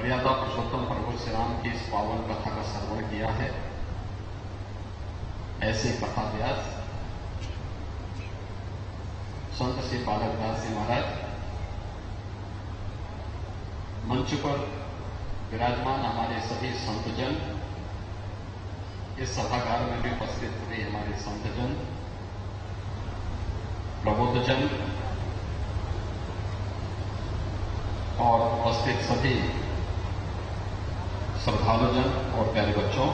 मर्यादा पुरुषोत्तम प्रभु श्री राम की इस पावन कथा का श्रवण किया है। ऐसे कथा व्यास संत श्री बालकदास जी महाराज मंच पर विराजमान हमारे सभी संतजन, इस सभागार में भी उपस्थित हुए हमारे संतजन, प्रबुद्धजन और उपस्थित सभी श्रद्धालुजन और प्यारे बच्चों,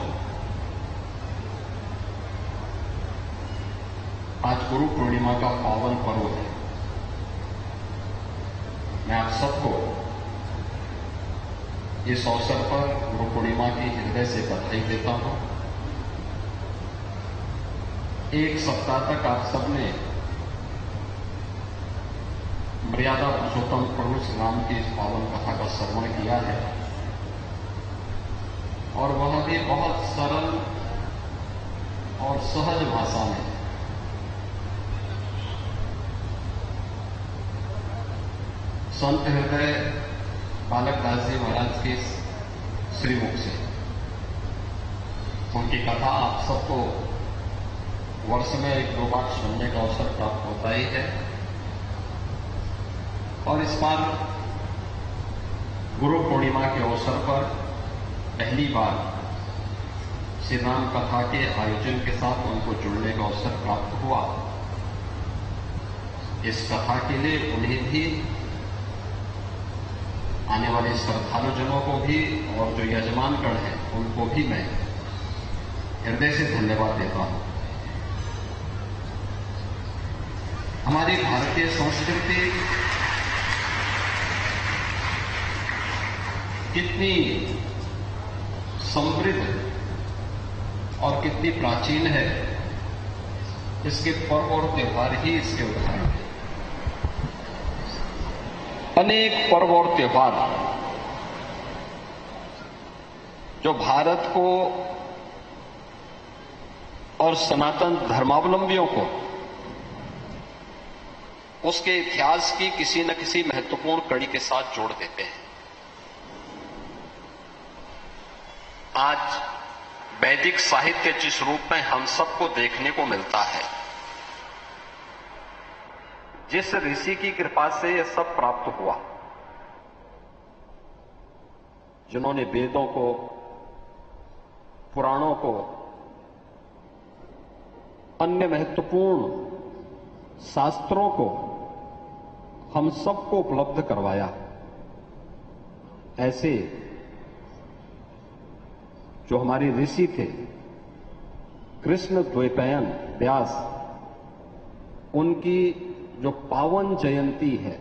आज गुरु पूर्णिमा का पावन पर्व है। मैं आप सबको इस अवसर पर गुरु पूर्णिमा की हृदय से बधाई देता हूं। एक सप्ताह तक आप सबने मर्यादा पुरुषोत्तम प्रभु श्री राम की इस पावन कथा का श्रवण किया है और वह भी बहुत सरल और सहज भाषा में। संत हृदय बालकदास जी महाराज के श्रीमुख से उनकी कथा आप सबको वर्ष में एक दो बार सुनने का अवसर प्राप्त होता ही है और इस बार गुरु पूर्णिमा के अवसर पर पहली बार श्री राम कथा के आयोजन के साथ उनको जुड़ने का अवसर प्राप्त हुआ। इस कथा के लिए उन्हें भी, आने वाले श्रद्धालुजनों को भी और जो यजमानगण हैं उनको भी मैं हृदय से धन्यवाद देता हूं। हमारी भारतीय संस्कृति कितनी समृद्ध और कितनी प्राचीन है, इसके पर्व और त्योहार ही इसके उदाहरण हैं। अनेक पर्व और त्योहार जो भारत को और सनातन धर्मावलंबियों को उसके इतिहास की किसी न किसी महत्वपूर्ण कड़ी के साथ जोड़ देते हैं। आज वैदिक साहित्य जिस रूप में हम सबको देखने को मिलता है, जिस ऋषि की कृपा से यह सब प्राप्त हुआ, जिन्होंने वेदों को, पुराणों को, अन्य महत्वपूर्ण शास्त्रों को हम सबको उपलब्ध करवाया, ऐसे जो हमारे ऋषि थे, कृष्ण द्वैपायन व्यास, उनकी जो पावन जयंती है,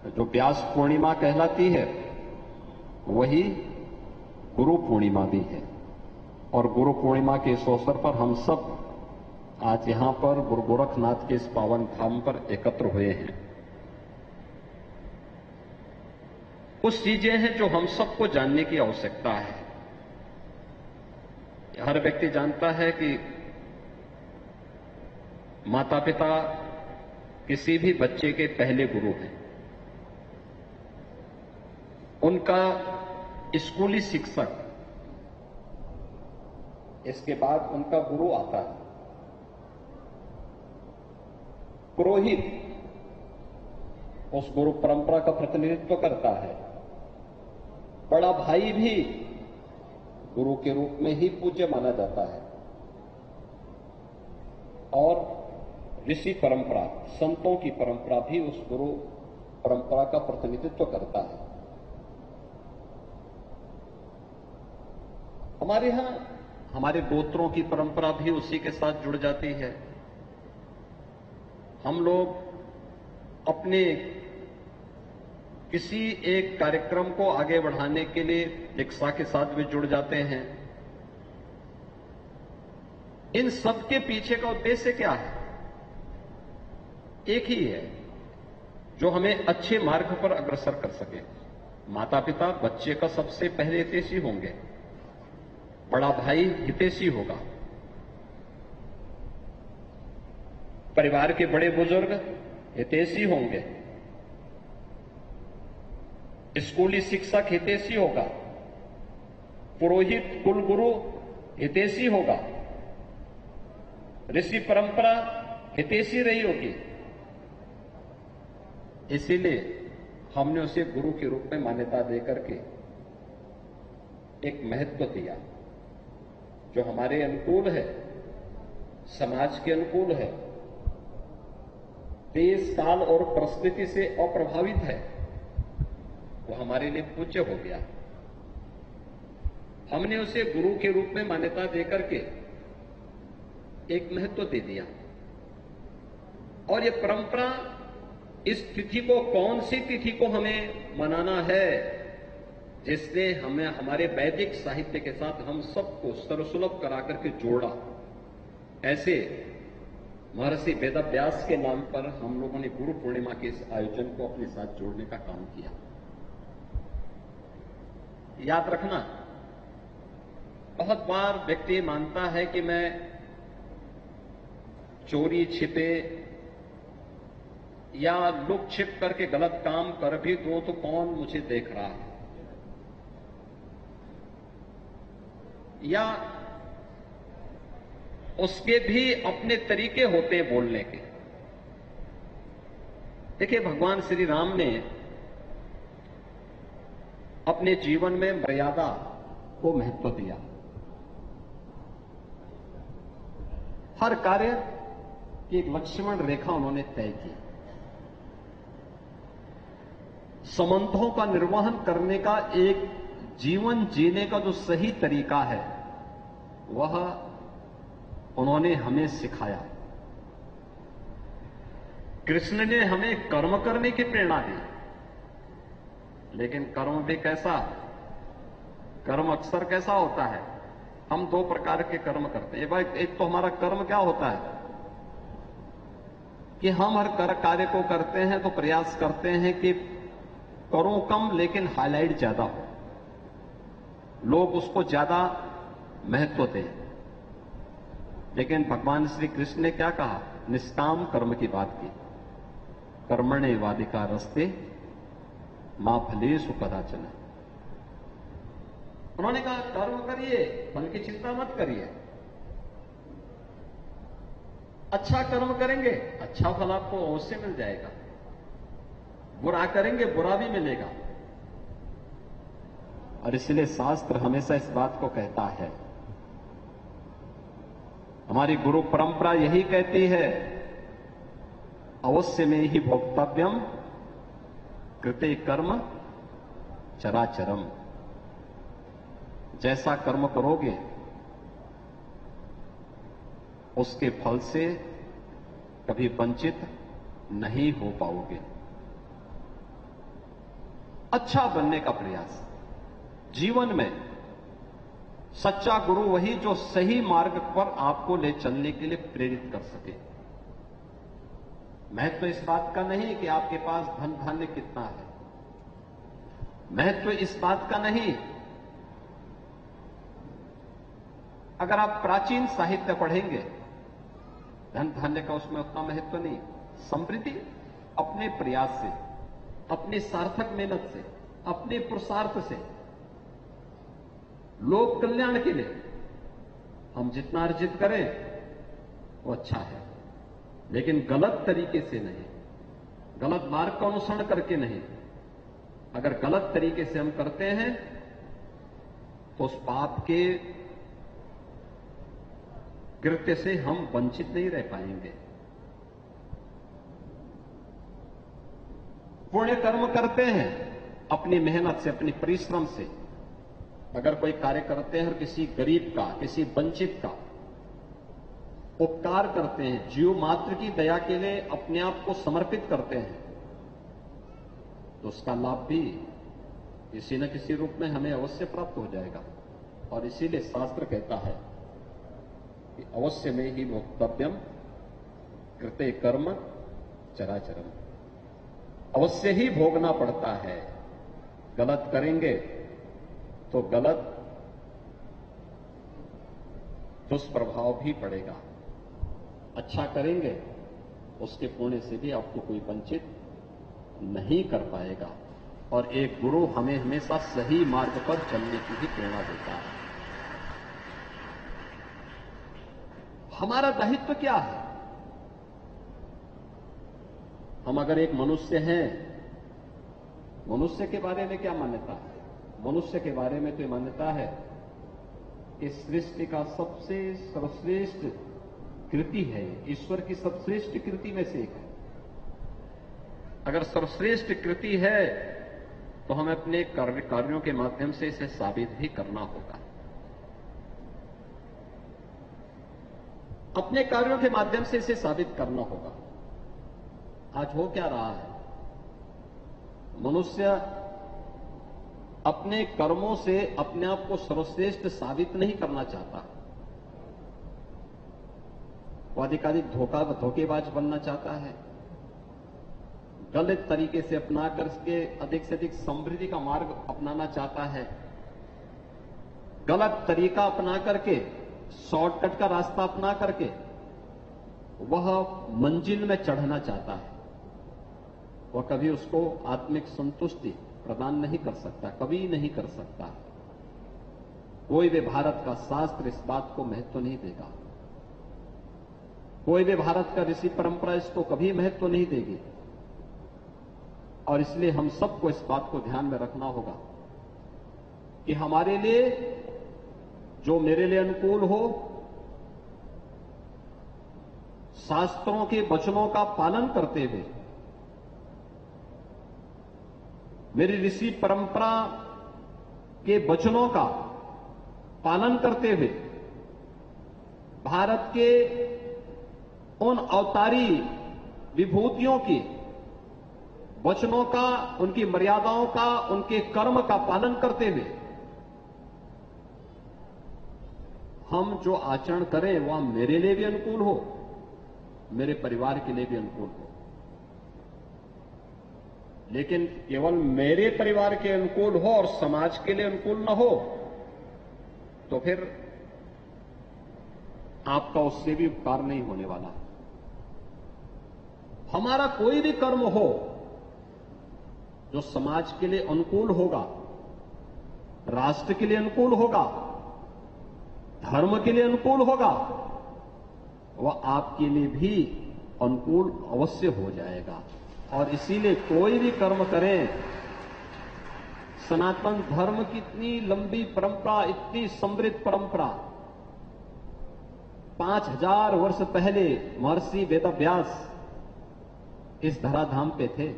जो व्यास पूर्णिमा कहलाती है, वही गुरु पूर्णिमा भी है। और गुरु पूर्णिमा के इस अवसर पर हम सब आज यहां पर गुरु गोरखनाथ के इस पावन धाम पर एकत्र हुए हैं। कुछ चीजें हैं जो हम सबको जानने की आवश्यकता है। हर व्यक्ति जानता है कि माता पिता किसी भी बच्चे के पहले गुरु हैं। उनका स्कूली शिक्षक, इसके बाद उनका गुरु आता है। पुरोहित उस गुरु परंपरा का प्रतिनिधित्व करता है। बड़ा भाई भी गुरु के रूप में ही पूज्य माना जाता है। और ऋषि परंपरा, संतों की परंपरा भी उस गुरु परंपरा का प्रतिनिधित्व करता है। हमारे यहां हमारे गोत्रों की परंपरा भी उसी के साथ जुड़ जाती है। हम लोग अपने किसी एक कार्यक्रम को आगे बढ़ाने के लिए दीक्षा के साथ भी जुड़ जाते हैं। इन सब के पीछे का उद्देश्य क्या है? एक ही है, जो हमें अच्छे मार्ग पर अग्रसर कर सके। माता पिता बच्चे का सबसे पहले हितैषी होंगे, बड़ा भाई हितैषी होगा, परिवार के बड़े बुजुर्ग हितैषी होंगे, स्कूली शिक्षक हितैषी होगा, पुरोहित कुलगुरु हितैषी होगा, ऋषि परंपरा हितैषी रही होगी। इसीलिए हमने उसे गुरु के रूप में मान्यता देकर के एक महत्व दिया जो हमारे अनुकूल है, समाज के अनुकूल है, देश काल और परिस्थिति से अप्रभावित है, वो हमारे लिए पूज्य हो गया। हमने उसे गुरु के रूप में मान्यता देकर के एक महत्व दे दिया। और ये परंपरा, इस तिथि को, कौन सी तिथि को हमें मनाना है, जिसने हमें हमारे वैदिक साहित्य के साथ हम सबको सर्वसुलभ करा करके जोड़ा। ऐसे महर्षि वेदव्यास के नाम पर हम लोगों ने गुरु पूर्णिमा के इस आयोजन को अपने साथ जोड़ने का काम किया। याद रखना, बहुत बार व्यक्ति मानता है कि मैं चोरी छिपे या लुक छिप करके गलत काम कर भी दूं तो कौन मुझे देख रहा है, या उसके भी अपने तरीके होते हैं बोलने के। देखिए, भगवान श्री राम ने अपने जीवन में मर्यादा को महत्व दिया। हर कार्य की एक लक्ष्मण रेखा उन्होंने तय की। संबंधों का निर्वहन करने का एक जीवन जीने का जो सही तरीका है वह उन्होंने हमें सिखाया। कृष्ण ने हमें कर्म करने की प्रेरणा दी, लेकिन कर्म भी कैसा, कर्म अक्सर कैसा होता है, हम दो प्रकार के कर्म करते हैं। एक तो हमारा कर्म क्या होता है कि हम हर कार्य को करते हैं तो प्रयास करते हैं कि करो कम लेकिन हाईलाइट ज्यादा हो, लोग उसको ज्यादा महत्व दें। लेकिन भगवान श्री कृष्ण ने क्या कहा, निष्काम कर्म की बात की। कर्मण्येवाधिकार रस्ते मां फलेषु कदाचन। उन्होंने कहा कर्म करिए, फल की चिंता मत करिए। अच्छा कर्म करेंगे, अच्छा फल आपको अवश्य मिल जाएगा। बुरा करेंगे, बुरा भी मिलेगा। और इसलिए शास्त्र हमेशा इस बात को कहता है, हमारी गुरु परंपरा यही कहती है, अवश्य में ही भोक्तव्यम कृते कर्म चराचरम। जैसा कर्म करोगे उसके फल से कभी वंचित नहीं हो पाओगे। अच्छा बनने का प्रयास। जीवन में सच्चा गुरु वही जो सही मार्ग पर आपको ले चलने के लिए प्रेरित कर सके। महत्व इस बात का नहीं कि आपके पास धन धान्य कितना है, महत्व इस बात का नहीं। अगर आप प्राचीन साहित्य पढ़ेंगे, धन धान्य का उसमें उतना महत्व नहीं। समृद्धि अपने प्रयास से, अपनी सार्थक मेहनत से, अपने पुरुषार्थ से, लोक कल्याण के लिए हम जितना अर्जित करें वो अच्छा है, लेकिन गलत तरीके से नहीं, गलत मार्ग का अनुसरण करके नहीं। अगर गलत तरीके से हम करते हैं तो उस पाप के कृत्य से हम वंचित नहीं रह पाएंगे। पुण्य कर्म करते हैं अपनी मेहनत से, अपनी परिश्रम से। अगर कोई कार्य करते हैं और किसी गरीब का, किसी वंचित का उपकार करते हैं, जीव मात्र की दया के लिए अपने आप को समर्पित करते हैं, तो उसका लाभ भी किसी न किसी रूप में हमें अवश्य प्राप्त हो जाएगा। और इसीलिए शास्त्र कहता है कि अवश्य में ही भोक्तव्यम कृते कर्म चराचरम। अवश्य ही भोगना पड़ता है। गलत करेंगे तो गलत दुष्प्रभाव भी पड़ेगा, अच्छा करेंगे उसके पुण्य से भी आपको कोई वंचित नहीं कर पाएगा। और एक गुरु हमें हमेशा सही मार्ग पर चलने की भी प्रेरणा देता है। हमारा दायित्व क्या है? हम अगर एक मनुष्य हैं, मनुष्य के बारे में क्या मान्यता है? मनुष्य के बारे में तो मान्यता है कि सृष्टि का सबसे सर्वश्रेष्ठ कृति है, ईश्वर की सर्वश्रेष्ठ कृति में से एक है। अगर सर्वश्रेष्ठ कृति है तो हमें अपने कार्यों के माध्यम से इसे साबित भी करना होगा। अपने कार्यों के माध्यम से इसे साबित करना होगा। आज हो क्या रहा है? मनुष्य अपने कर्मों से अपने आप को सर्वश्रेष्ठ साबित नहीं करना चाहता। वो अधिकाधिक धोखेबाज बनना चाहता है, गलत तरीके से अपना करके अधिक से अधिक समृद्धि का मार्ग अपनाना चाहता है, गलत तरीका अपना करके, शॉर्टकट का रास्ता अपना करके वह मंजिल में चढ़ना चाहता है। वह कभी उसको आत्मिक संतुष्टि प्रदान नहीं कर सकता, कभी नहीं कर सकता। कोई भी भारत का शास्त्र इस बात को महत्व नहीं देगा, कोई भी भारत का ऋषि परंपरा इसको कभी महत्व नहीं देगी। और इसलिए हम सबको इस बात को ध्यान में रखना होगा कि हमारे लिए जो मेरे लिए अनुकूल हो, शास्त्रों के वचनों का पालन करते हुए, मेरी ऋषि परंपरा के वचनों का पालन करते हुए, भारत के उन अवतारी विभूतियों की वचनों का, उनकी मर्यादाओं का, उनके कर्म का पालन करते हुए हम जो आचरण करें वह मेरे लिए भी अनुकूल हो, मेरे परिवार के लिए भी अनुकूल हो। लेकिन केवल मेरे परिवार के अनुकूल हो और समाज के लिए अनुकूल न हो तो फिर आपका उससे भी उपकार नहीं होने वाला। हमारा कोई भी कर्म हो जो समाज के लिए अनुकूल होगा, राष्ट्र के लिए अनुकूल होगा, धर्म के लिए अनुकूल होगा, वह आपके लिए भी अनुकूल अवश्य हो जाएगा। और इसीलिए कोई भी कर्म करें, सनातन धर्म की इतनी लंबी परंपरा, इतनी समृद्ध परंपरा, 5000 वर्ष पहले महर्षि वेदव्यास इस धराधाम पे थे।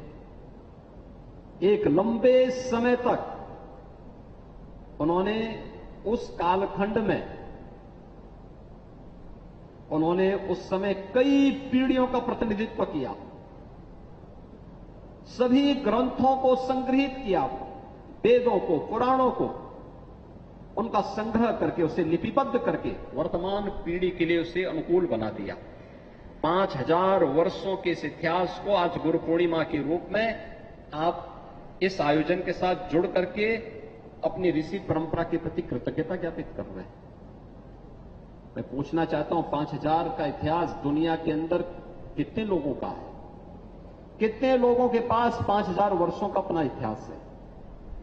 एक लंबे समय तक उन्होंने उस कालखंड में, उन्होंने उस समय कई पीढ़ियों का प्रतिनिधित्व किया, सभी ग्रंथों को संग्रहित किया, वेदों को, पुराणों को, उनका संग्रह करके उसे लिपिबद्ध करके वर्तमान पीढ़ी के लिए उसे अनुकूल बना दिया। 5000 वर्षों के इस इतिहास को आज गुरु पूर्णिमा के रूप में आप इस आयोजन के साथ जुड़ करके अपनी ऋषि परंपरा के प्रति कृतज्ञता ज्ञापित कर रहे हैं। मैं पूछना चाहता हूं, 5000 का इतिहास दुनिया के अंदर कितने लोगों का है? कितने लोगों के पास 5000 वर्षों का अपना इतिहास है?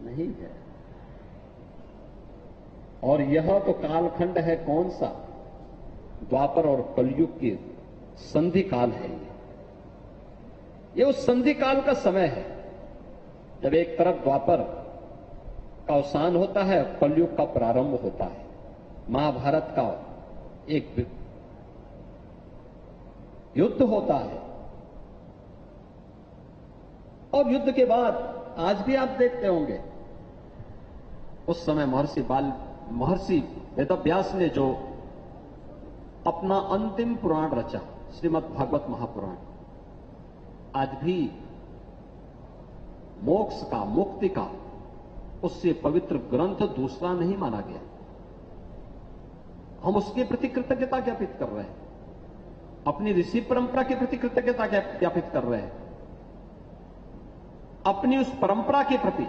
नहीं है। और यह तो कालखंड है कौन सा? द्वापर और कलयुग की संधि काल है। ये उस संधि काल का समय है जब एक तरफ द्वापर का अवसान होता है, कलयुग का प्रारंभ होता है। महाभारत का एक युद्ध होता है और युद्ध के बाद आज भी आप देखते होंगे, उस समय महर्षि वेदव्यास ने जो अपना अंतिम पुराण रचा, श्रीमद् भागवत महापुराण, आज भी मोक्ष का, मुक्ति का उससे पवित्र ग्रंथ दूसरा नहीं माना गया। हम उसके प्रति कृतज्ञता ज्ञापित कर रहे हैं, अपनी ऋषि परंपरा के प्रति कृतज्ञता ज्ञापित कर रहे हैं, अपनी उस परंपरा के प्रति।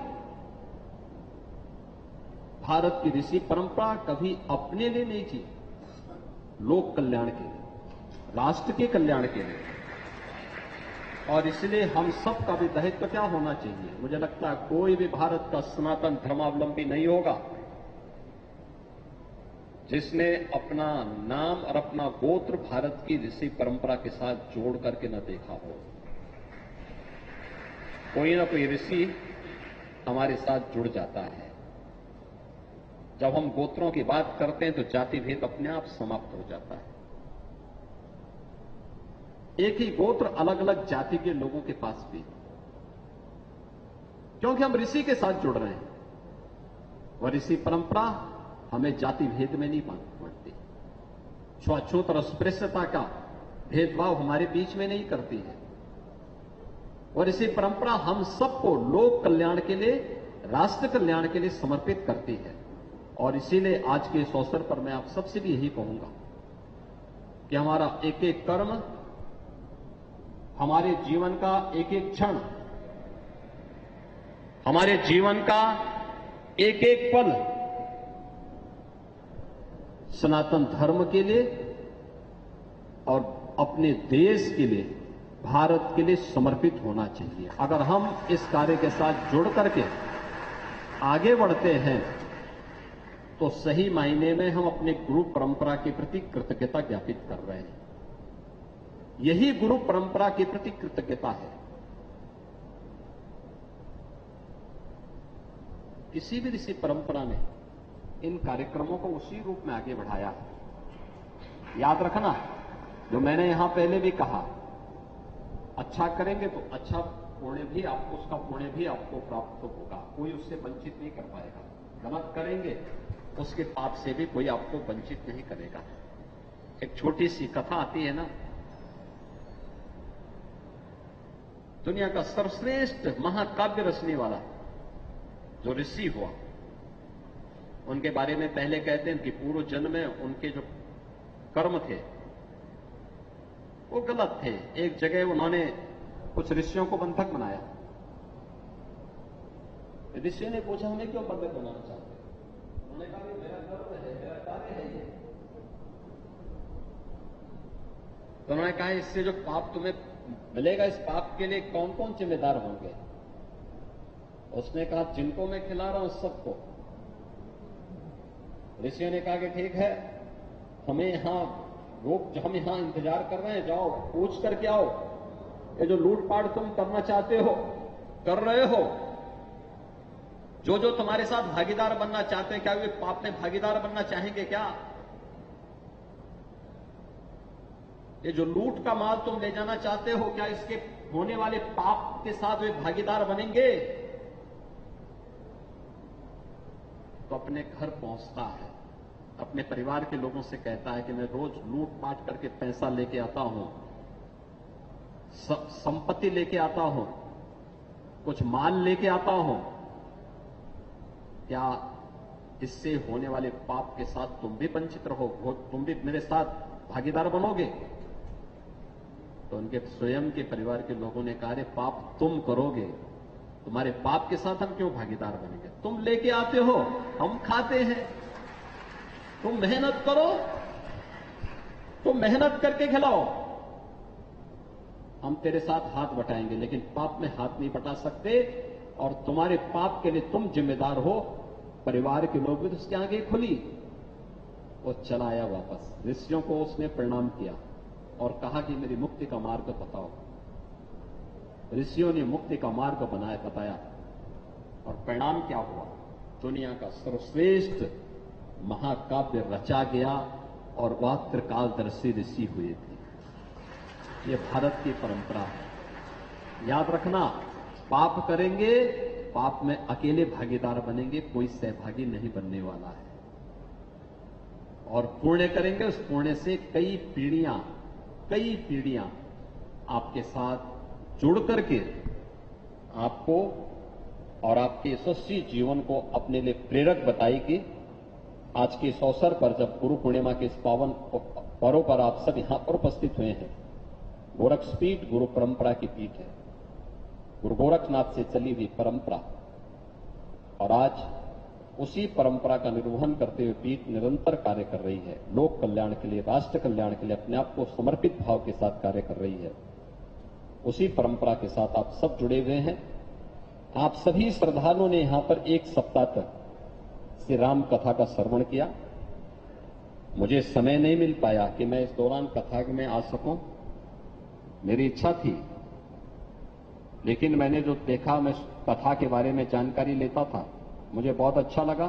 भारत की ऋषि परंपरा कभी अपने लिए नहीं थी, लोक कल्याण के लिए, राष्ट्र के कल्याण के लिए। और इसलिए हम सब का भी दायित्व क्या होना चाहिए? मुझे लगता है कोई भी भारत का सनातन धर्मावलंबी नहीं होगा जिसने अपना नाम और अपना गोत्र भारत की ऋषि परंपरा के साथ जोड़ करके न देखा हो। कोई ना कोई ऋषि हमारे साथ जुड़ जाता है। जब हम गोत्रों की बात करते हैं तो जाति भेद अपने आप समाप्त हो जाता है। एक ही गोत्र अलग अलग जाति के लोगों के पास भी, क्योंकि हम ऋषि के साथ जुड़ रहे हैं। वह ऋषि परंपरा हमें जाति भेद में नहीं बांटती, छुआछूत और अस्पृश्यता का भेदभाव हमारे बीच में नहीं करती है। और ऋषि परंपरा हम सबको लोक कल्याण के लिए, राष्ट्र कल्याण के लिए समर्पित करती है। और इसीलिए आज के इस अवसर पर मैं आप सबसे भी यही कहूंगा कि हमारा एक एक कर्म, हमारे जीवन का एक एक क्षण, हमारे जीवन का एक एक पल सनातन धर्म के लिए और अपने देश के लिए, भारत के लिए समर्पित होना चाहिए। अगर हम इस कार्य के साथ जुड़ करके आगे बढ़ते हैं तो सही मायने में हम अपने गुरु परंपरा के प्रति कृतज्ञता ज्ञापित कर रहे हैं। यही गुरु परंपरा के प्रति कृतज्ञता है। किसी भी ऋषि परंपरा ने इन कार्यक्रमों को उसी रूप में आगे बढ़ाया है। याद रखना, जो मैंने यहां पहले भी कहा, अच्छा करेंगे तो अच्छा पुण्य भी आपको, उसका पुण्य भी आपको प्राप्त होगा, कोई उससे वंचित नहीं कर पाएगा। गलत करेंगे उसके पाप से भी कोई आपको वंचित नहीं करेगा। एक छोटी सी कथा आती है ना, दुनिया का सर्वश्रेष्ठ महाकाव्य रचने वाला जो ऋषि हुआ, उनके बारे में पहले कहते हैं कि पूर्व जन्म में उनके जो कर्म थे वो गलत थे। एक जगह उन्होंने कुछ ऋषियों को बंधक बनाया। ऋषियों ने पूछा, हमें क्यों बंधक बनाना चाहते? उन्होंने कहा कि मेरा कर्म है, मेरा कार्य है ये। तो उन्होंने कहा, इससे जो पाप तुम्हें मिलेगा, इस पाप के लिए कौन कौन जिम्मेदार होंगे? उसने कहा, जिनको मैं खिला रहा हूं सबको। ऋषियों ने कहा कि ठीक है, हमें यहां रोक, हम यहां इंतजार कर रहे हैं, जाओ पूछ करके आओ, ये जो लूटपाट तुम करना चाहते हो, कर रहे हो, जो जो तुम्हारे साथ भागीदार बनना चाहते हैं, क्या वे पाप में भागीदार बनना चाहेंगे क्या? ये जो लूट का माल तुम ले जाना चाहते हो, क्या इसके होने वाले पाप के साथ वे भागीदार बनेंगे? तो अपने घर पहुंचता है, अपने परिवार के लोगों से कहता है कि मैं रोज लूटपाट करके पैसा लेके आता हूं, संपत्ति लेके आता हूं, कुछ माल लेके आता हूं, क्या इससे होने वाले पाप के साथ तुम भी वंचित रहो, तुम भी मेरे साथ भागीदार बनोगे? तो उनके स्वयं के परिवार के लोगों ने कहा, अरे पाप तुम करोगे, तुम्हारे पाप के साथ हम क्यों भागीदार बनेंगे? तुम लेके आते हो, हम खाते हैं, तुम मेहनत करो, तुम मेहनत करके खिलाओ, हम तेरे साथ हाथ बटाएंगे, लेकिन पाप में हाथ नहीं बटा सकते। और तुम्हारे पाप के लिए तुम जिम्मेदार हो। परिवार के लोग भी तो उसके आगे खुली। वो चला आया वापस, ऋषियों को उसने प्रणाम किया और कहा कि मेरी मुक्ति का मार्ग बताओ। ऋषियों ने मुक्ति का मार्ग बताया। और परिणाम क्या हुआ? दुनिया का सर्वश्रेष्ठ महाकाव्य रचा गया और वह त्रिकालदर्शी ऋषि हुए थे। ये भारत की परंपरा है। याद रखना, पाप करेंगे, पाप में अकेले भागीदार बनेंगे, कोई सहभागी नहीं बनने वाला है। और पुण्य करेंगे, उस पुण्य से कई पीढ़ियां आपके साथ जुड़ करके आपको और आपके यशस्वी जीवन को अपने लिए प्रेरक बताएगी। आज के इस अवसर पर, जब गुरु पूर्णिमा के इस पावन पर्व पर आप सब यहां पर उपस्थित हुए हैं, गोरक्षपीठ गुरु परंपरा की पीठ है, गुरु गोरखनाथ से चली हुई परंपरा, और आज उसी परंपरा का निर्वहन करते हुए पीठ निरंतर कार्य कर रही है। लोक कल्याण के लिए, राष्ट्र कल्याण के लिए अपने आप को समर्पित भाव के साथ कार्य कर रही है। उसी परंपरा के साथ आप सब जुड़े हुए हैं। आप सभी श्रद्धालुओं ने यहां पर एक सप्ताह तक श्री राम कथा का श्रवण किया। मुझे समय नहीं मिल पाया कि मैं इस दौरान कथा में आ सकूं, मेरी इच्छा थी, लेकिन मैंने जो देखा, मैं कथा के बारे में जानकारी लेता था, मुझे बहुत अच्छा लगा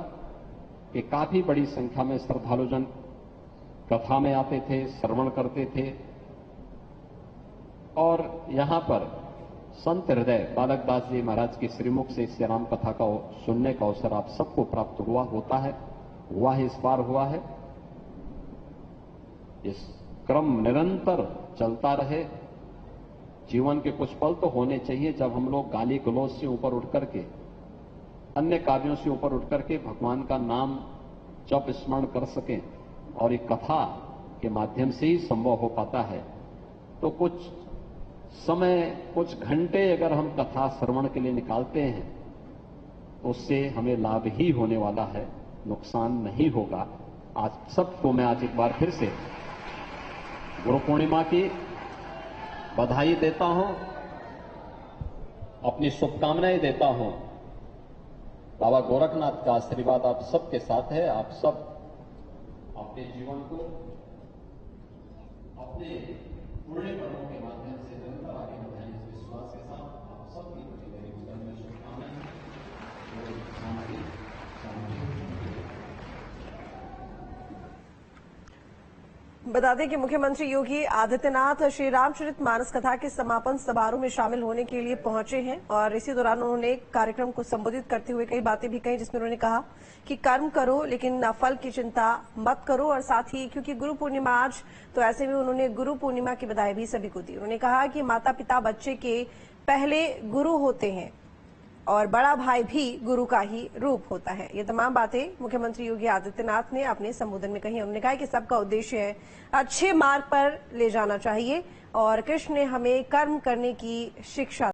कि काफी बड़ी संख्या में श्रद्धालुजन कथा में आते थे, श्रवण करते थे। और यहां पर संत हृदय बालक दास जी महाराज की श्रीमुख से श्री राम कथा का सुनने का अवसर आप सबको प्राप्त हुआ है, इस बार हुआ है। इस क्रम निरंतर चलता रहे। जीवन के कुछ पल तो होने चाहिए जब हम लोग गाली गलौज से ऊपर उठ करके, अन्य कार्यों से ऊपर उठ करके भगवान का नाम जप स्मरण कर सकें, और एक कथा के माध्यम से ही संभव हो पाता है। तो कुछ समय, कुछ घंटे अगर हम कथा श्रवण के लिए निकालते हैं तो उससे हमें लाभ ही होने वाला है, नुकसान नहीं होगा। आज सबको मैं आज एक बार फिर से गुरु पूर्णिमा की बधाई देता हूं, अपनी शुभकामनाएं देता हूं। बाबा गोरखनाथ का आशीर्वाद आप सबके साथ है। आप सब अपने जीवन को अपने पुण्य कर्मों के माध्यम से निरंतर आगे बढ़ाएं, इस विश्वास के साथ आप सबकी मेरी शुभकामनाएं। बता दें कि मुख्यमंत्री योगी आदित्यनाथ श्री रामचरितमानस कथा के समापन समारोह में शामिल होने के लिए पहुंचे हैं, और इसी दौरान उन्होंने कार्यक्रम को संबोधित करते हुए कई बातें भी कही, जिसमें उन्होंने कहा कि कर्म करो लेकिन फल की चिंता मत करो। और साथ ही क्योंकि गुरु पूर्णिमा आज, तो ऐसे में उन्होंने गुरु पूर्णिमा की बधाई भी सभी को दी। उन्होंने कहा कि माता पिता बच्चे के पहले गुरु होते हैं और बड़ा भाई भी गुरु का ही रूप होता है। ये तमाम बातें मुख्यमंत्री योगी आदित्यनाथ ने अपने संबोधन में कही। उन्होंने कहा कि सबका उद्देश्य है अच्छे मार्ग पर ले जाना चाहिए, और कृष्ण ने हमें कर्म करने की शिक्षा